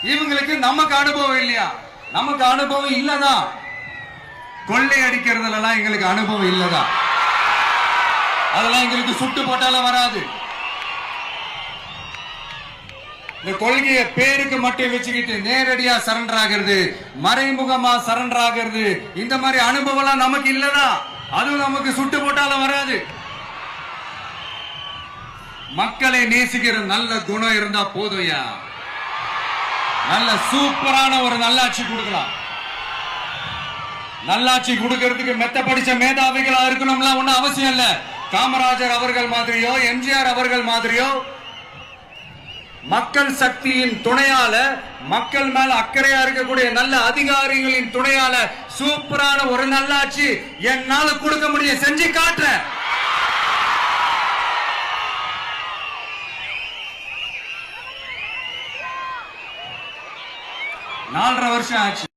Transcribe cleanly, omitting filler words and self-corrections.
இவங்களுக்கு நமக்கு அனுபவம் இல்லையா? நமக்கு அனுபவம் இல்லதான். கொள்ளை அடிக்கிறதுலாம் எங்களுக்கு அனுபவம் இல்லதான். அதெல்லாம் எங்களுக்கு சுட்டு போட்டாலும் வராது. இந்த கொள்கையை பேருக்கு மட்டும் வச்சுக்கிட்டு நேரடியா சரண்டர் ஆகிறது, மறைமுகமா சரண்டர் ஆகிறது, இந்த மாதிரி அனுபவம் நமக்கு இல்லதா? அதுவும் நமக்கு சுட்டு போட்டாலும் வராது. மக்களை நேசிக்கிற நல்ல குணம் இருந்தா போதும்யா. நல்ல சூப்பரான ஒரு நல்லாட்சி கொடுக்கலாம். நல்லாட்சி கொடுக்கிறதுக்கு மெத்த படிச்ச மேதாவிகளா இருக்கணும்லாம் ஒன்னும் அவசியம் இல்ல. காமராஜர் அவர்கள் மாதிரியோ எம்ஜிஆர் அவர்கள் மாதிரியோ மக்கள் சக்தியின் துணையால, மக்கள் மேல அக்கறையா இருக்கக்கூடிய நல்ல அதிகாரிகளின் துணையால சூப்பரான ஒரு நல்லாட்சி என்னால கொடுக்க முடியும். செஞ்சு காட்டுறேன். 4.5 வருஷம் ஆச்சு.